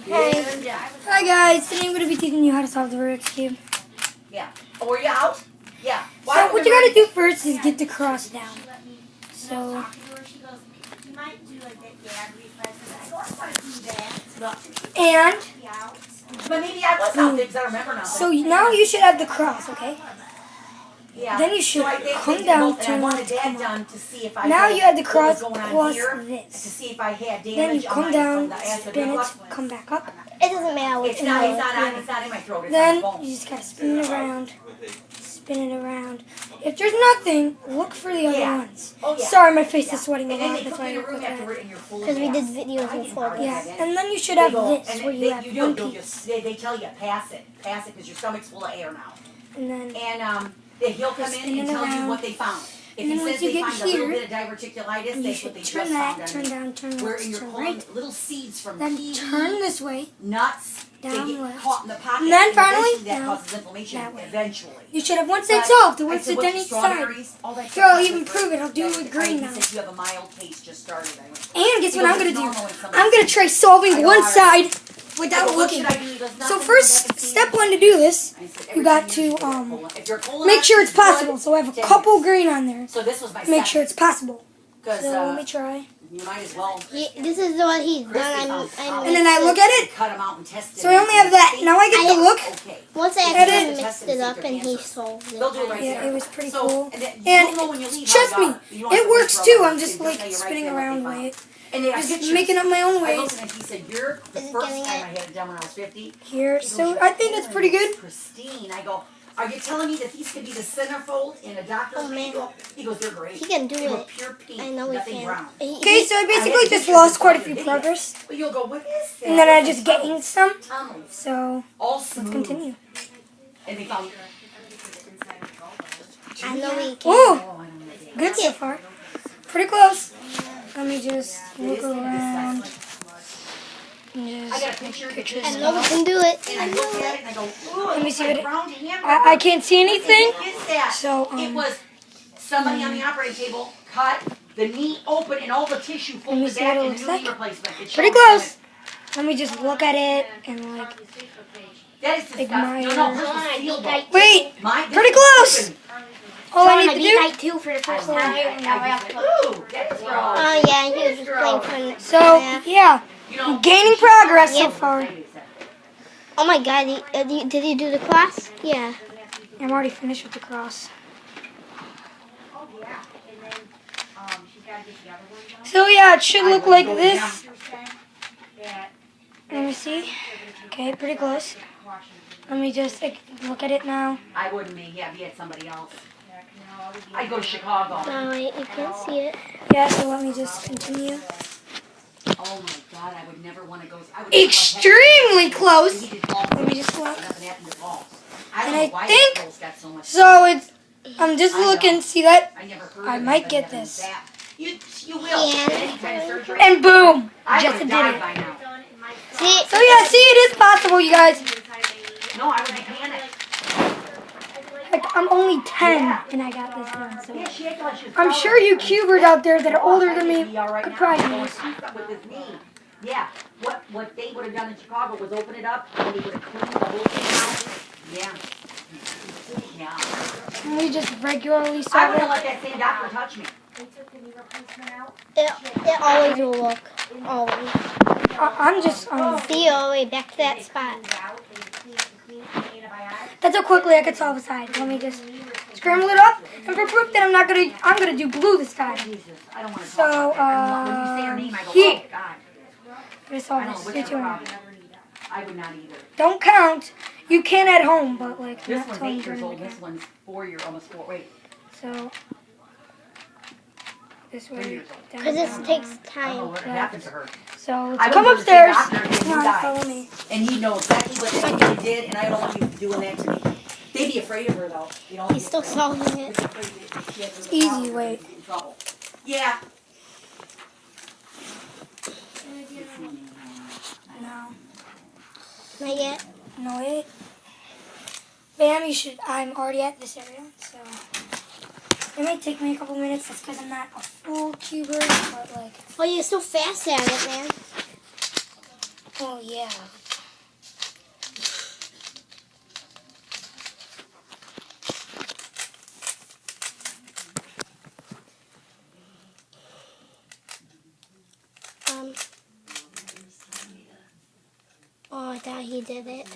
Hey. Hi guys, today I'm going to be teaching you how to solve the Rubik's Cube. Yeah. Oh, are you out? Yeah. So what you got to do first is get the cross down. So. And. But maybe I was out there because I remember now. So now you should have the cross, okay? Yeah. Then you should come down, turn left, come up. Now you have the cross plus this. To see if I had damage. Then you come down, spin it, come back up. It doesn't matter what it's not in my throat. It's then on the bone. you just gotta spin it around. Spin it around. If there's nothing, look for the other ones. Oh, yeah. Sorry, my face is sweating a And then lot. they That's put why you in I a room look after at it. you're full of Because we did gas. videos before. Yeah, and then you should have this where you have one piece. They tell you pass it because your stomach's full of air now. And then He'll come in and tell you what they found. If he says they find a little bit of diverticulitis, that's what they just turn found. that, turn down, turn where left, you're turn pulling right. little seeds from Then kiwi, turn this way. nuts, Down they get left. caught in the pocket. And then finally, eventually that down causes inflammation that way. eventually. You should have one side solved, the one I said, side what's on each your side. strawberries? All that Here, I'll stuff. even prove it. I'll do it with green now. He said you have a mild case just started. I went, And guess what I'm going to do? normal when somebody I'm going to try solving one side without what looking. should I do? He goes, So "Nothing, first, come back and see step me." one to do this, I said, you "Every got 10 years to you get a colon. If your colon make sure it's is good, possible. So I have a 10 couple years. green on there. So this was my Make sure it's possible. So let me try. You might as well. This is what he's done. And then I look at it. Cut them out and test it. So I only have that. Now I get to look. Okay. Once I Edit. actually mixed it up and he solved it. They'll do it right Yeah, there. it was pretty So, cool. And And know when you leave trust how me, you got You don't have it to works wait too. forever. I'm just They like tell you right spinning there what around they with found. it. And they have Just pictures. making up my own I ways. looked and he said, "You're the Is it first getting time it? I had it done when I was 50." Here, He goes, so "Your I think that's colon pretty good. is pristine." I go, "Are you telling me that these could be the centerfold in a doctor's manual?" He goes, "They're great." He can do They were it. pure pink, I know he nothing can. brown. Okay, so I basically just lost quite a few progress. But you'll go, "What is that?" And then I just gained some. Tunnels. So All let's smooth. continue. And they found. I know he can. Ooh, Oh, I don't know. good so far. Pretty close. Let me just look around. And I got a just picture. pictures. I know he can do it. And I looked at it and I go, "Ooh, Let me see what it- brown hammer." I can't see anything. What is that? So, it was somebody on the operating table cut the knee open and all the tissue me folded see back what it and a looks new like. knee replacement. It Pretty showed close. Let me just look at it and like. That is disgusting. Admire. No, hers was steel though. Wait, Mine- pretty this was close. open. All I need to do. too for the first Ooh, that is gross. Oh yeah, he was just playing fun. So yeah, You know, I'm gaining progress so far. Oh my god, did he do the class? Yeah. I'm already finished with the cross. So yeah, it should look like this. Let me see. Okay, pretty close. Let me just look at it now. I wouldn't be. Yeah, be at somebody else. I'd go to Chicago. No, wait, you can't see it. Yeah, so let me just continue. Oh my God, I would never want to go. Extremely close. Let me just look. And I think so. It's. I'm just looking. See that? I might get this. You will. Any kind of surgery. And boom! I Jessica would've did died it. by now. See? So yeah, see, it is possible, you guys. No, I would be panicked. Like, I'm only 10 and I got this done. So Yeah, she acted like she was I'm proud sure of you it. cubers out there that are older than me I'd be all right could now. probably I'm do going this. to with this knee. Yeah, what they would have done in Chicago was open it up and they would have cleaned the whole thing out. Yeah. Yeah. Can we just regularly I solve wouldn't it? let that same doctor touch me. It always will look. Always. I'm just, See you all the way back to that spot. that's how quickly I could solve a side. Let me just scramble it up. And for proof that I'm gonna do blue this time. Jesus, I don't want to So, talk about that. When you say her name, I go, here. oh, God. I'm gonna I solve don't know this. what's Stay her tuned. problem. I would not either. Don't count. You can at home, but like, This not one's telling 8 years you old. This one's 4 years, almost 4. Wait, So, this 3 way. years old. Down, Because this down. takes I don't know time. what happened to her. So, I let's went come to the upstairs. doctor and Come he on, died. follow me. And he'd know exactly what that did, and I don't want you doing that to me. They'd be afraid of her, though. You know, He's still solving it. It's easy, wait. In trouble. Yeah. No. Not yet. No, wait. Bam, you should. I'm already at this area, so it might take me a couple minutes. That's because I'm not a full cuber, but like. Oh, you're so fast at it, man. Oh, yeah. Oh, I thought he did it.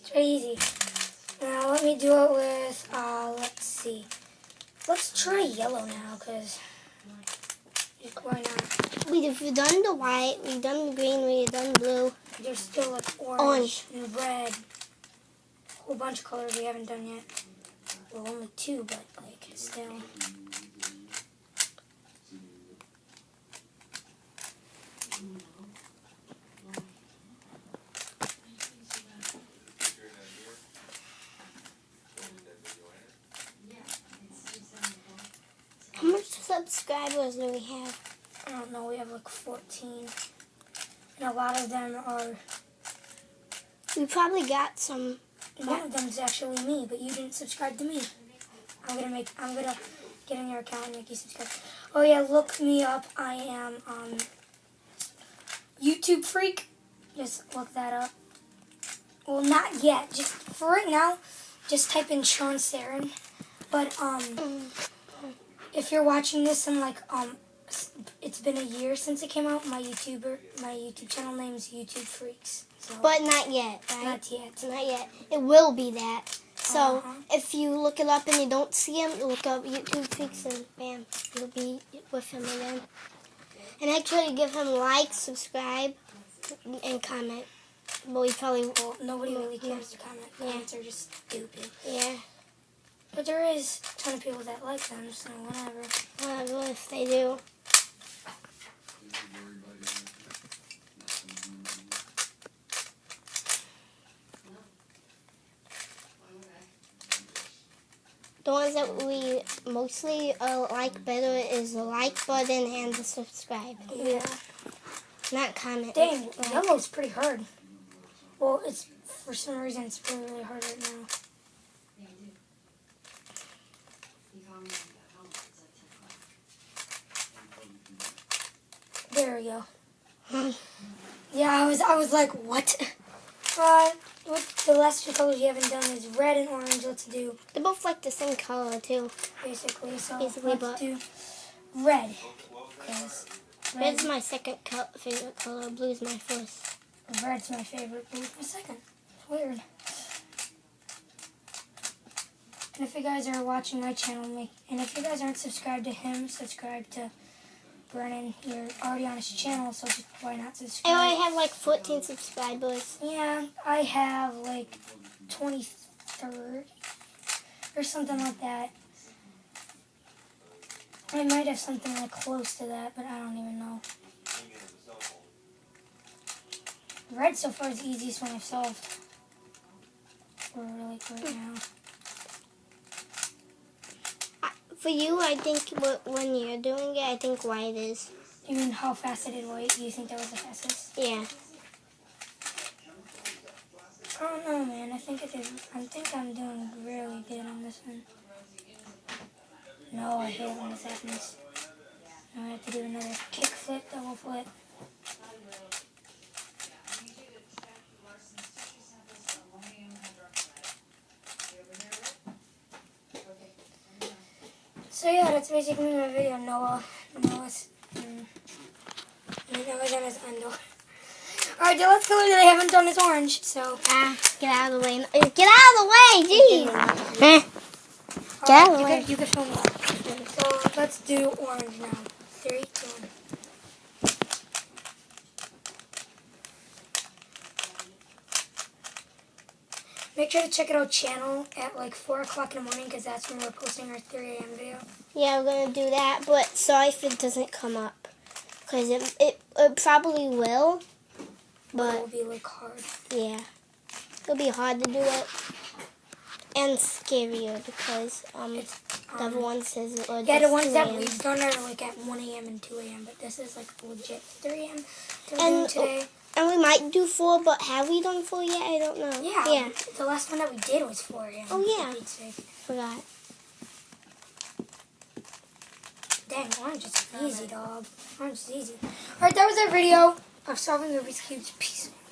It's pretty easy. Now let me do it with, let's see. Let's try yellow now, because why not? We've done the white, we've done the green, we've done blue. There's still like orange and red. A whole bunch of colors we haven't done yet. Well, only 2, but like still. How much subscribers do we have? I don't know, we have like 14. And a lot of them are, We probably got some. one of them is actually me, but you didn't subscribe to me. I'm gonna get in your account and make you subscribe. Oh yeah, look me up. I am YouTube Freak. Just look that up. Well, not yet. Just for right now, just type in Sean Sarin. But if you're watching this and like it's been a year since it came out, my YouTube channel name's YouTube Freaks. So But not yet, right? not yet. Not yet. It will be that. So if you look it up and you don't see him, you look up YouTube Freaks and bam, you'll be with him again. And actually give him like, subscribe, and comment. But we probably Well, nobody really cares to comment. Comments are just stupid. yeah. But there is a ton of people that like them, so whatever. Whatever if they do. The ones that we mostly like better is the like button and the subscribe. Yeah. Not comment. Dang, yellow's pretty hard. Well, it's for some reason it's really, really hard right now. There we go. Yeah, I was like, what? What the last 2 colors you haven't done is red and orange. Let's do They're both like the same color too. basically. So Basically, let's do red. 'Cause Red's my second favorite color. Blue's my first. red's my favorite. Blue's my second. It's weird. And if you guys are watching my channel, and if you guys aren't subscribed to him, subscribe to Brennan. You're already on his channel, so just why not subscribe? I only have like 14 subscribers. Yeah, I have like 23 or something like that. I might have something like close to that, but I don't even know. Red so far is the easiest one I've solved. For like right now. For you, I think when you're doing it, I think white is. You mean how fast I did white? Do you think that was the fastest? Yeah. I don't know, man. I think I'm doing really good on this one. No, I hate it when this happens. Now I have to do another kick flip, double flip. So yeah, that's basically my video. Noah's and his endo. Alright, the last color that I haven't done is orange, so. Get out of the way. Get out of the way, jeez. Get out of the way. You can film me. So let's do orange now. 3, 2, 1. Make sure to check out our channel at like 4 o'clock in the morning because that's when we're posting our 3 a.m. video. Yeah, we're going to do that, but sorry if it doesn't come up. Because it probably will. But, It will be like hard. yeah. It'll be hard to do it. And scarier because the other one says it was Yeah, the ones 2 that a.m. we've done are like at 1 a.m. and 2 a.m. But this is like legit 3 a.m. that we're And- doing today. And we might do 4, but have we done 4 yet? I don't know. Yeah, the last one that we did was 4 a.m. Oh, yeah. for Pete's sake. Forgot. Dang, orange is easy, dog. Orange is easy. Alright, that was our video of solving Rubik's Cubes. Peace.